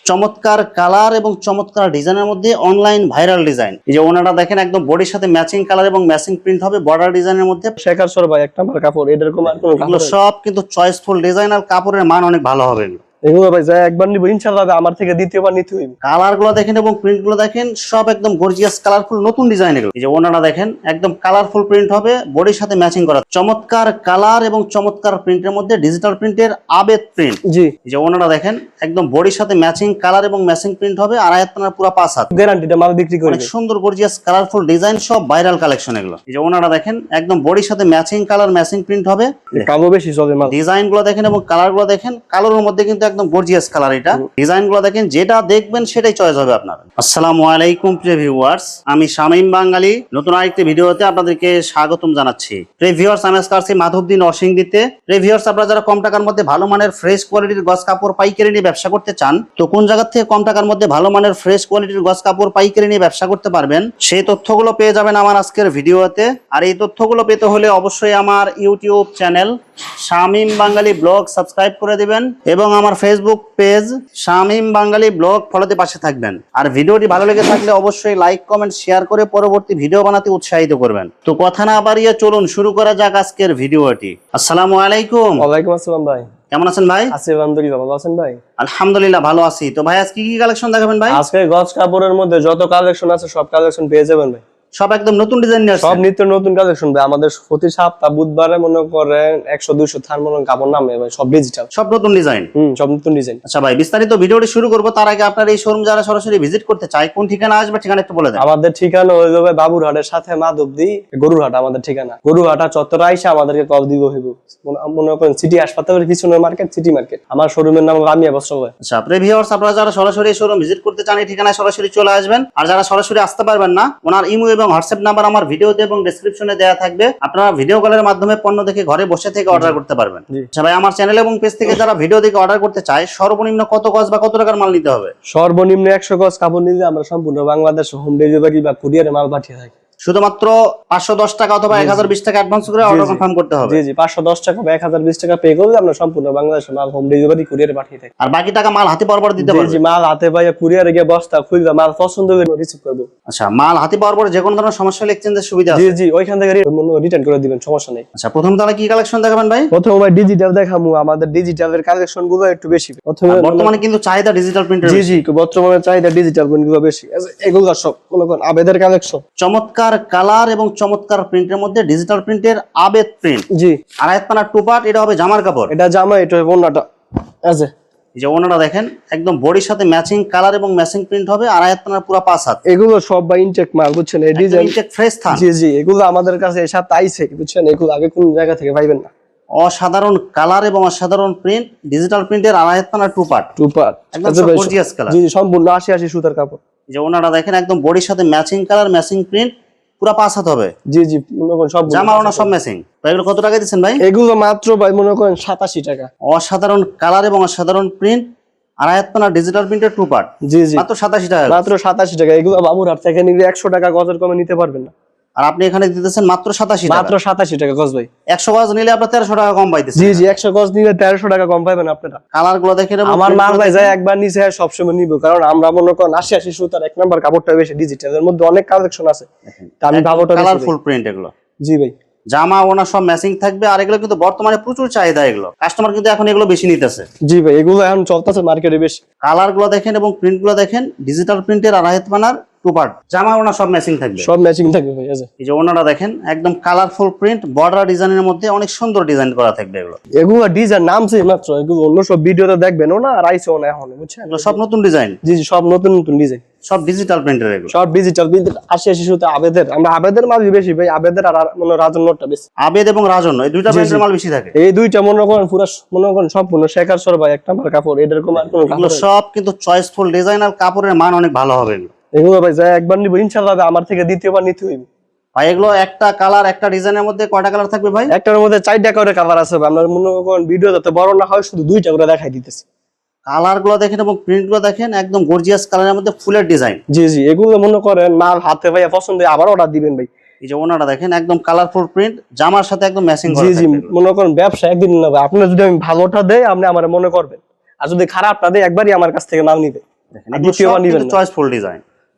চমৎকার কালার এবং চমৎকার ডিজাইনের মধ্যে অনলাইন ভাইরাল ডিজাইন। এই যে ওনাটা দেখেন একদম বডির সাথে ম্যাচিং কালার এবং ম্যাচিং প্রিন্ট হবে বর্ডার ডিজাইনের মধ্যে। শেখার সর ভাই একটা আমার কাপড় এরকম আর কোনো এগুলো সব কিন্তু চয়েসফুল ডিজাইন আর কাপড়ের মান অনেক ভালো হবে। এগুলো ভাই যা একবার নিব ইনশাআল্লাহ আমার থেকে দ্বিতীয়বার নিতে হইবে। কালার গুলো দেখেন এবং প্রিন্ট গুলো দেখেন সব একদম গর্জিয়াস কালারফুল নতুন ডিজাইন। এগুলো এই যে ওনাটা দেখেন একদম কালারফুল প্রিন্ট হবে বডির সাথে ম্যাচিং করা। চমৎকার কালার এবং চমৎকার প্রিন্টের মধ্যে ডিজিটাল প্রিন্টের আবেদ প্রিন্ট। জি এই যে ওনাটা দেখেন একদম বডির সাথে ম্যাচিং কালার এবং ম্যাচিং প্রিন্ট হবে আর আয়াতনার পুরো 5 হাত গ্যারান্টিটা মাল বিক্রি করে। অনেক সুন্দর গর্জিয়াস কালারফুল ডিজাইন সব ভাইরাল কালেকশন এগুলো। এই যে ওনাটা দেখেন একদম বডির সাথে ম্যাচিং কালার ম্যাচিং প্রিন্ট হবে। কালো বেশি চলে মাল। ডিজাইন গুলো দেখেন এবং কালার গুলো দেখেন কালোর মধ্যে কিন্তু একদম গর্জিয়াস কালার। এটা ডিজাইন গুলো দেখেন যেটা দেখবেন সেটাই চয়েস হবে আপনার। আসসালামু আলাইকুম প্রিয় ভিউয়ার্স, আমি শামীম বাঙালি নতুন আরেকটি ভিডিওতে আপনাদেরকে স্বাগতম জানাচ্ছি। প্রিয় ভিউয়ার্স, আমি আজকে আসছি মাধবদী নরসিংদীতে। প্রিয় ভিউয়ার্স, আপনারা যারা কম টাকার মধ্যে ভালো মানের ফ্রেশ কোয়ালিটির গস কাপড় পাইকারি নিয়ে ব্যবসা করতে চান, তো কোন জায়গা থেকে কম টাকার মধ্যে ভালো মানের ফ্রেশ কোয়ালিটির গস কাপড় পাইকারি নিয়ে ব্যবসা করতে পারবেন সেই তথ্যগুলো পেয়ে যাবেন আমার আজকের ভিডিওতে। আর এই তথ্যগুলো পেতে হলে অবশ্যই আমার ইউটিউব চ্যানেল শামীম বাঙালি ব্লগ সাবস্ক্রাইব করে দিবেন এবং আমার ফেসবুক পেজ শামীম বাঙালি ব্লগ ফলোতে পাশে থাকবেন। আর ভিডিওটি ভালো লেগে থাকলে অবশ্যই লাইক কমেন্ট শেয়ার করে পরবর্তী ভিডিও বানাতে উৎসাহিত করবেন। তো কথা না বাড়িয়ে চলুন শুরু করা যাক আজকের ভিডিওটি। আসসালামু আলাইকুম। ওয়ালাইকুম আসসালাম ভাই, কেমন আছেন ভাই? আছি আলহামদুলিল্লাহ, ভালো আছেন ভাই? আলহামদুলিল্লাহ ভালো আছি। তো ভাই আজকে কি কালেকশন দেখাবেন ভাই? আজকে গস কাপড়ের মধ্যে যত কালেকশন আছে সব কালেকশন পেয়ে যাবেন ভাই। সব একদম নতুন ডিজাইন নিয়ে আসছেন? সব নিত্য নতুন কালেকশন ভাই। আমাদের প্রতি সপ্তাহ বুধবারে মনে করেন 100-200 থান মনে কাপড় নামে ভাই, সব ডিজিটাল, সব নতুন ডিজাইন। সব নতুন ডিজাইন। আচ্ছা ভাই, বিস্তারিত ভিডিওটি শুরু করব তার আগে আপনার এই শোরুম যারা সরাসরি ভিজিট করতে চায় কোন ঠিকানা আসবে ঠিকানা একটু বলে দেন। আমাদের ঠিকানা হয়ে যাবে বাবুরহাটের সাথে মাধবদী গরুরহাট। আমাদের ঠিকানা গরুরহাটা চত্বরে আইসা আমাদেরকে কল দিব হইব। মনে করেন সিটি হাসপাতালের পিছনে মার্কেট, সিটি মার্কেট। আমার শোরুমের নাম রামিয়া বস্ত্রালয়। আচ্ছা প্রিয় ভিউয়ার্স, আপনারা যারা সরাসরি শোরুম ভিজিট করতে চান এই ঠিকানায় সরাসরি চলে আসবেন। আর যারা সরাসরি আসতে পারবেন না, ওনার ইমো এবং হোয়াটসঅ্যাপ নাম্বার আমার ভিডিওতে এবং ডেসক্রিপশনে দেওয়া থাকবে। আপনারা ভিডিও কলের মাধ্যমে পণ্য দেখে ঘরে বসে থেকে অর্ডার করতে পারবেন। আচ্ছা ভাই, আমার চ্যানেল এবং পেজ থেকে যারা ভিডিও দেখে অর্ডার করতে চায় সর্বনিম্ন কত গজ বা কত টাকার মাল নিতে হবে? সর্বনিম্ন 100 গজ কাপড় নিলে আমরা সম্পূর্ণ বাংলাদেশ হোম ডেলিভারি বা কুরিয়ারে মাল পাঠিয়ে থাকি। শুধুমাত্র 510 টাকা অথবা 1020 টাকা অ্যাডভান্স করে অর্ডার কনফার্ম করতে হবে। জি জি, 510 টাকা বা 1020 টাকা পে করলে আমরা সম্পূর্ণ বাংলাদেশে মাল হোম ডেলিভারি কুরিয়ারে পাঠিয়ে থাকি। আর বাকি টাকা মাল হাতে পাওয়ার পর দিতে পারবে? জি জি, মাল হাতে পাইয়া কুরিয়ারে গিয়ে বস্তা খুলবে, মাল পছন্দ হলে রিসিভ করব। আচ্ছা, মাল হাতে পাওয়ার পর যে কোনো ধরনের সমস্যা হলে এক্সচেঞ্জের সুবিধা আছে? জি জি, ওইখান থেকে রিটার্ন করে দিবেন, সমস্যা নেই। আচ্ছা, প্রথম তাহলে কি কালেকশন দেখাবেন ভাই? প্রথমে ভাই ডিজিটাল দেখামু। আমাদের ডিজিটালের কালেকশন গুলো একটু বেশি। প্রথমে বর্তমানে কিন্তু চাহিদা ডিজিটাল প্রিন্টের। জি জি, বর্তমানে চাহিদা ডিজিটাল প্রিন্ট গুলো বেশি। এগুলো সব মনে করেন আবেদের কালেকশন। চমৎকার কালার এবং চমৎকার প্রিন্টের মধ্যে ডিজিটাল প্রিন্টের আবেদ প্রিন্ট। জি, আর আয়াতপানা টু পার্ট, এটা হবে জামার কাপড়। এটা জামা, এটা হবে ওন্নাটা। আছে এই যে ওনাটা দেখেন একদম বডির সাথে ম্যাচিং কালার এবং ম্যাচিং প্রিন্ট হবে আর আয়াতপানার পুরো 5 হাত। এগুলো সব বা ইনটেক মাল, বুঝছেন? এই ডিজাইন ইনটেক ফ্রেশ থান। জি জি, এগুলো আমাদের কাছে এই সাথে আইছে, বুঝছেন? এগুলো আগে কোন জায়গা থেকে পাইবেন না। অসাধারণ কালার এবং অসাধারণ প্রিন্ট, ডিজিটাল প্রিন্টের আর আয়াতপানা টু পার্ট। একদম গর্জিয়াস কালার। জি জি, সম্পূর্ণ 80 সুতার কাপড়। এই যে ওনাটা দেখেন একদম বডির সাথে ম্যাচিং কালার ম্যাচিং প্রিন্ট পুরো 5 হাত হবে। জি জি, মনে করেন সব জামা ওনা সব ম্যাচিং। ভাই এগুলো কত টাকা দিচ্ছেন ভাই? এগুলো মাত্র ভাই মনে করেন 87 টাকা। অসাধারণ কালার এবং অসাধারণ প্রিন্ট আর আয়াতপানা ডিজিটাল প্রিন্টের টু পার্ট। জি জি, মাত্র 87 টাকা। মাত্র 87 টাকা। এগুলো বাবুরহাট থেকে নিলে 100 টাকা গজের কমে নিতে পারবেন না। আর আপনি এখানে দিতেছেন মাত্র 87 টাকা। মাত্র 87 টাকা গজ ভাই। 100 গজ নিলে আপনার 1300 টাকা কম পাইতেছেন। জি জি, 100 গজ নিলে 1300 টাকা কম পাবেন আপনারা। কালার গুলো দেখেন আমার মাল ভাই যায় একবার নিচে সবসময় নিব, কারণ আমরা মনে করেন 80 সুতার এক নাম্বার কাপড়টা বেশি ডিজিটাল। এর মধ্যে অনেক কালেকশন আছে, তা আমি ভালোটা কালারফুল প্রিন্ট এগুলো। জি ভাই, জামা ওনা সব ম্যাচিং থাকবে আর এগুলো কিন্তু বর্তমানে প্রচুর চাহিদা। এগুলো কাস্টমার কিন্তু এখন এগুলো বেশি নিতেছে। জি ভাই, এগুলো এখন চলতেছে মার্কেটে বেশি। কালার গুলো দেখেন এবং প্রিন্ট গুলো দেখেন, ডিজিটাল প্রিন্টের আর আয়াতপানার টু পার্ট। জামা ওনা সব ম্যাচিং থাকবে, সব ম্যাচিং থাকবে ভাই। এই যে ওনাটা দেখেন একদম কালারফুল প্রিন্ট বর্ডার ডিজাইনের মধ্যে অনেক সুন্দর ডিজাইন করা থাকবে। এগুলো ডিজাইন নামছে মাত্র, এগুলো অন্য সব ভিডিওতে দেখবেন না, আর আইছে না এখন, বুঝছেন? এগুলো সব নতুন ডিজাইন। জি জি, সব নতুন নতুন ডিজাইন, সব ডিজিটাল প্রিন্টের। এগুলো সব ডিজিটাল প্রিন্ট। 80 সুতা আবেদের, আমরা আবেদের মাল বেশি ভাই। আবেদের আর মনে রাজন্যটা বেশি। আবেদ এবং রাজন্য এই দুইটা ব্র্যান্ডের মাল বেশি থাকে। এই দুইটা মনে করেন পুরো মনে করেন সম্পূর্ণ শেখার সর ভাই একটা আমার কাপড়। এরকম আর কোনো এগুলো সব কিন্তু চয়েসফুল ডিজাইন আর কাপড়ের মান অনেক ভালো হবে। এগুলো ভাই যা একবার নিব ইনশাআল্লাহ আমার থেকে দ্বিতীয়বার নিতে হইবে ভাই। এগুলো একটা কালার একটা ডিজাইনের মধ্যে কয়টা কালার থাকবে ভাই? একটার মধ্যে 4টা করে কালার আছে। আমরা মনে করেন ভিডিও যাতে বড় না হয় শুধু 2টা করে দেখাই দিতেছি। কালার গুলো দেখেন এবং প্রিন্ট গুলো দেখেন একদম গর্জিয়াস কালারের মধ্যে ফুলের ডিজাইন। জি জি, এগুলো মনে করেন মাল হাতে ভাইয়া পছন্দ আবার অর্ডার দিবেন ভাই। এই যে ওনাটা দেখেন একদম কালারফুল প্রিন্ট, জামার সাথে একদম ম্যাচিং করা। জি জি, মনে করেন ব্যবসা একদিন না ভাই। আপনি যদি আমি ভালোটা দেই আপনি আমারে মনে করবেন, আর যদি খারাপটা দেই একবারই আমার কাছ থেকে মাল নিবে। দেখেন এগুলো সব কিন্তু চয়েসফুল ডিজাইন,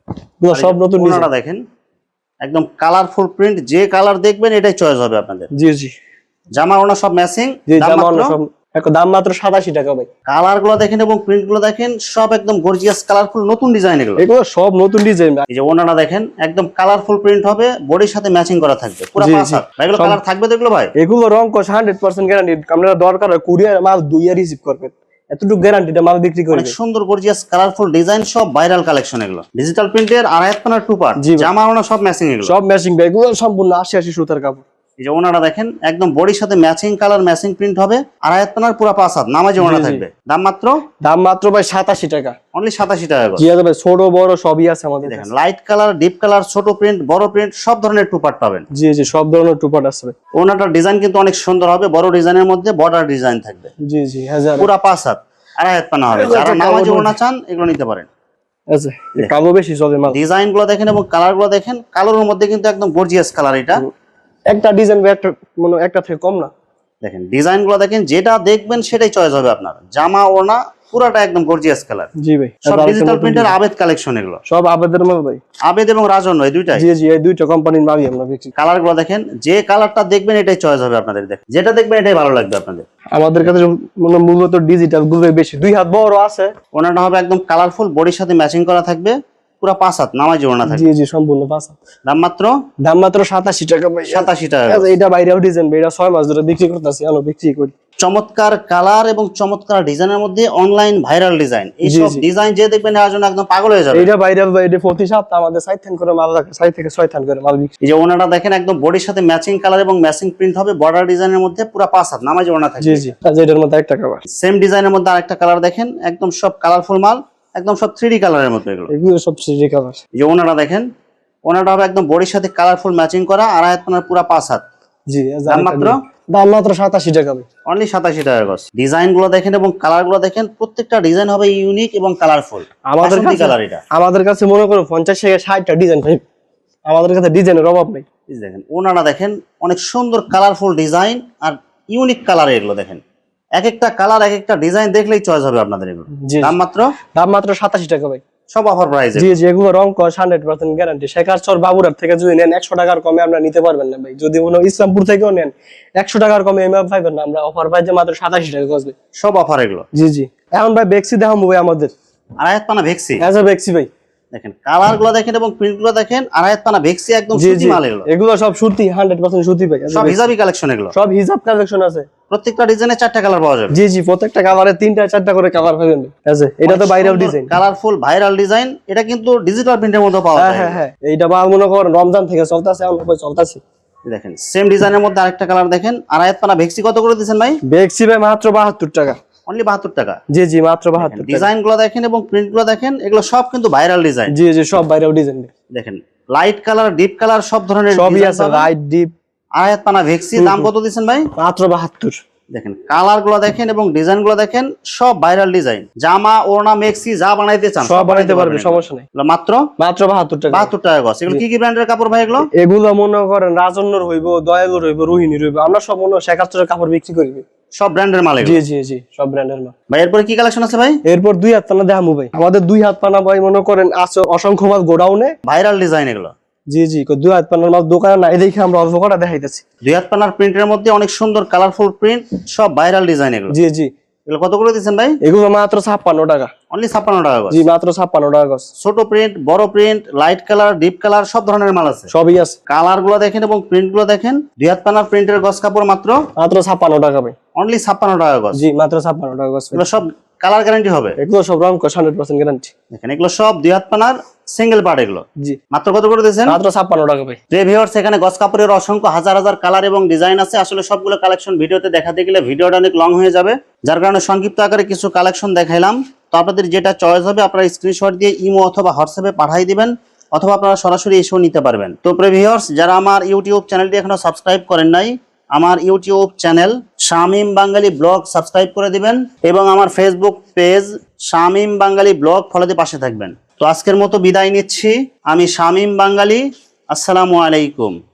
এগুলো সব নতুন ডিজাইন। ওনাটা দেখেন একদম কালারফুল প্রিন্ট, যে কালার দেখবেন এটাই চয়েস হবে আপনাদের। জি জি জামা ওনা সব ম্যাচিং, জি, জামা ওনা সব দাম মাত্র 87 টাকা ভাই। কালার গুলো দেখেন এবং প্রিন্ট গুলো দেখেন সব একদম গর্জিয়াস কালারফুল নতুন ডিজাইন এগুলো। এগুলো সব নতুন ডিজাইন। এই যে ওনাটা দেখেন একদম কালারফুল প্রিন্ট হবে, বডির সাথে ম্যাচিং করা থাকবে পুরো জি, পাঁচ জি। হাত। ভাই এগুলো কালার থাকবে তো এগুলো ভাই? এগুলো রং কস 100% গ্যারান্টি। আপনারা দরকার হয় কুরিয়ার মাল 2 ইয়ার রিসিভ করবেন, এতটুকু গ্যারান্টিতে মাল বিক্রি অনেক করবে। সুন্দর গর্জিয়াস কালারফুল ডিজাইন, সব ভাইরাল কালেকশন এগুলো। ডিজিটাল প্রিন্টের আড়াই হাত পানার টু পার্ট, জি ভাই। জামা ওনা সব ম্যাচিং এগুলো। সব ম্যাচিং ভাই, এগুলো সম্পূর্ণ 80 সুতার কাপড়। এই যে ওনাটা দেখেন একদম বডির সাথে ম্যাচিং কালার ম্যাচিং প্রিন্ট হবে, আড়াই হাত পানার পুরো পাঁচ হাত, নামাজি ওনা জি, জি। থাকবে। দাম মাত্র ভাই 87 টাকা। অনলি 87 টাকা করে। জি আছে ভাই, ছোট বড় সবই আছে আমাদের দেখেন কাছে। লাইট কালার, ডিপ কালার, ছোট প্রিন্ট, বড় প্রিন্ট সব ধরনের টু পার্ট পাবেন। জি জি, সব ধরনের টুপাট আছে ভাই। ওনাটার ডিজাইন কিন্তু অনেক সুন্দর হবে, বড় ডিজাইনের মধ্যে বর্ডার ডিজাইন থাকবে, জি জি, হাজার পুরা পাঁচ হাত, আড়াই হাত পানা হবে। এগুলো যারা একটা নামাজি কাপড় ওনা চান এগুলো নিতে পারেন। আছে, কালো বেশি চলে মাল। ডিজাইন গুলো দেখেন এবং কালার গুলো দেখেন, কালোর মধ্যে কিন্তু একদম গর্জিয়াস কালার এটা। একটা ডিজাইন ভাই একটা মানে একটা থেকে কম না। দেখেন ডিজাইন গুলো দেখেন, যেটা দেখবেন সেটাই চয়েস হবে আপনার। জামা ওনা পুরাটা একদম গর্জিয়াস কালার। জি ভাই, সব ডিজিটাল প্রিন্টের আবেদ কালেকশন এগুলো। সব আবেদের মাল ভাই। আবেদ এবং রাজন্য এই দুইটাই। জি জি, এই দুইটা কোম্পানির মালই আমরা বিক্রি। কালার গুলো দেখেন, যে কালারটা দেখবেন এটাই চয়েস হবে আপনাদের। দেখেন যেটা দেখবেন এটাই ভালো লাগবে আপনাদের। আমাদের কাছে মানে মূলত ডিজিটাল গুলো বেশি, 2 হাত বড় আছে। ওনাটা হবে একদম কালারফুল, বডির সাথে ম্যাচিং করা থাকবে, পুরো পাঁচ হাত, নামাজি ওনা থাকবে। জি জি, সম্পূর্ণ 5 হাত। দাম মাত্র 87 টাকা ভাই। 87 টাকা। এটা বাইরেও ডিজাইন ভাই, এটা 6 মাস ধরে বিক্রি করতেছি, আলো বিক্রি করি। চমৎকার কালার এবং চমৎকার ডিজাইনের মধ্যে অনলাইন ভাইরাল ডিজাইন। এই সব ডিজাইন যে দেখবেন এর জন্য একদম পাগল হয়ে যাবে। এটা ভাইরাল ভাই, এটা প্রতি সপ্তাহে আমাদের 4 থান করে মাল রাখে, 4 থেকে 6 থান করে মাল বিক্রি। এই যে ওনাটা দেখেন একদম বডির সাথে ম্যাচিং কালার এবং ম্যাচিং প্রিন্ট হবে, বর্ডার ডিজাইনের মধ্যে পুরো পাঁচ হাত, নামাজি ওনা থাকবে। জি জি, এটার মধ্যে একটা কালার। সেম ডিজাইনের মধ্যে আরেকটা কালার দেখেন, একদম সব কালারফুল মাল, একদম সব 3D কালারের মধ্যে এগুলো। এগুলো সব সিজি কালার। এই যে ওনাটা দেখেন, ওনাটা হবে একদম বডির সাথে কালারফুল ম্যাচিং করা, আড়াই হাত পানার পুরো পাঁচ হাত। জি, দাম মাত্র 87 টাকা ভাই। অনলি 87 টাকা গজ। ডিজাইন গুলো দেখেন এবং কালার গুলো দেখেন, প্রত্যেকটা ডিজাইন হবে ইউনিক এবং কালারফুল। আমাদের কাছে কালার এটা। আমাদের কাছে মনে করো 50 থেকে 60টা ডিজাইন ভাই, আমাদের কাছে ডিজাইনের অভাব নেই। এই যে দেখেন ওনারা দেখেন অনেক সুন্দর কালারফুল ডিজাইন আর ইউনিক কালার। এগুলো দেখেন এক একটা কালার, এক একটা ডিজাইন দেখলেই চয়েস হবে আপনাদের এগুলো। জি, দাম মাত্র 87 টাকা ভাই। সব অফার প্রাইসে। জি জি, এগুলো রং কস 100% গ্যারান্টি। শেখারচর বাবুরার থেকে যদি নেন 100 টাকার কমে আমরা নিতে পারবেন না ভাই। যদি কোনো ইসলামপুর থেকেও নেন 100 টাকার কমে এমএফ পাইবেন না। আমরা অফার প্রাইসে মাত্র 87 টাকা গজবে। সব অফার এগুলো। জি জি, এখন ভাই বেক্সি দেখাবো ভাই আমাদের। আড়াই হাত পানা ভেক্সি। এজ এ বেক্সি ভাই, দেখেন কালার গুলো দেখেন এবং প্রিন্ট গুলো দেখেন, আড়াই হাত পানা ভেক্সি একদম জি সুতি জি, মাল এগুলো। এগুলো সব সুতি, 100% সুতি ভাই। সব হিজাবি কালেকশন এগুলো। সব হিজাব কালেকশন আছে। প্রত্যেকটা ডিজাইনে 4টা কালার পাওয়া যাবে। জি জি, প্রত্যেকটা কালারে 3টা 4টা করে কালার পাবেন। এটা তো বাইরেও ডিজাইন, কালারফুল ভাইরাল ডিজাইন। এটা কিন্তু ডিজিটাল প্রিন্টের মধ্যে পাওয়া হ্যাঁ যায়। হ্যাঁ হ্যাঁ, এইটা বা মনে করেন রমজান থেকে চলতেছে, এখন চলতেছে। দেখেন সেম ডিজাইনের মধ্যে আরেকটা কালার দেখেন, আড়াই হাত পানা ভেক্সি কত করে দিচ্ছেন ভাই? বেক্সি ভাই মাত্র 72 টাকা। অনলি 72 টাকা। জি জি, মাত্র 72 টাকা। ডিজাইন গুলো দেখেন এবং প্রিন্ট গুলো দেখেন, এগুলো সব কিন্তু ভাইরাল ডিজাইন। জি জি, সব বাইরেও ডিজাইন। দেখেন লাইট কালার, ডিপ কালার সব ধরনের সবই design আছে, পাবেন। Light deep. আড়াই হাত পানা ভেক্সি। দাম কত দিচ্ছেন ভাই? মাত্র 72। দেখেন কালার গুলো দেখেন এবং ডিজাইন গুলো দেখেন, সব ভাইরাল ডিজাইন। জামা ওড়না মেক্সি যা বানাইতে চান সব বানাইতে পারবে, সমস্যা নাই। এগুলো মাত্র মাত্র 72 টাকা। 72 টাকা গজ। এগুলো কি কি ব্র্যান্ডের কাপড় ভাই এগুলো? এগুলো মনে করেন রাজন্যর হইব, দয়ালুর হইব, রোহিণীর হইব। আমরা সব মনে শেখারচরের কাপড় বিক্রি করি। সব ব্র্যান্ডের মাল জি এগুলো। জি জি, সব ব্র্যান্ডের মাল। ভাই এরপরে কি কালেকশন আছে ভাই? এরপর 2 হাত পানা দেখামু ভাই। আমাদের 2 হাত পানা ভাই মনে করেন আছে অসংখ্য মাল গোডাউনে। ভাইরাল ডিজাইন এগুলো। জি জি, 2 হাত পানার মাল দোকানে নাই দেখে আমরা অল্প করে দেখাইতেছি। দুই হাত পানার প্রিন্টের মধ্যে অনেক সুন্দর কালারফুল প্রিন্ট, সব ভাইরাল ডিজাইন এগুলো। জি জি, এগুলো কত করে দিচ্ছেন ভাই? এগুলো মাত্র 56 টাকা। অনলি 56 টাকা গজ। জি, মাত্র 56 টাকা গজ। ছোট প্রিন্ট, বড় print, light colour, deep colour সব ধরনের মাল আছে। সবই আছে। কালার গুলো দেখেন এবং প্রিন্ট গুলো দেখেন। দুই হাত পানার প্রিন্টের গজ কাপড় মাত্র 56 টাকা ভাই। অনলি 56 টাকা গজ। জি, মাত্র 56 টাকা গজ। এগুলো সব কালার গ্যারান্টি হবে। এগুলো সব রং কস 100% গ্যারান্টি। দেখেন এগুলো সব দুই হাত পানার সিঙ্গেল পার্ট এগুলো। জি, মাত্র কত করে দিয়েছেন? মাত্র 56 টাকা ভাই। যে ভিউয়ার্স, এখানে গজ কাপড়ের অসংখ্য হাজার হাজার কালার এবং ডিজাইন আছে। আসলে সবগুলো কালেকশন ভিডিওতে দেখাতে গেলে ভিডিওটা অনেক লং হয়ে যাবে, যার কারণে সংক্ষিপ্ত আকারে কিছু কালেকশন দেখাইলাম। তো আপনাদের যেটা চয়েস হবে আপনারা স্ক্রিনশট দিয়ে ইমো অথবা হোয়াটসঅ্যাপে পাঠিয়ে দিবেন, অথবা আপনারা সরাসরি এসেও নিতে পারবেন। তো প্রিয় ভিউয়ার্স, যারা আমার ইউটিউব চ্যানেলটি এখনো সাবস্ক্রাইব করেন নাই, আমার ইউটিউব চ্যানেল শামীম বাঙালি ব্লগ সাবস্ক্রাইব করে দিবেন এবং আমার ফেসবুক পেজ শামীম বাঙালি ব্লগ ফলো দিয়ে পাশে থাকবেন। তো আজকের মতো বিদায় নিচ্ছি। আমি শামীম বাঙালি। আসসালামু আলাইকুম।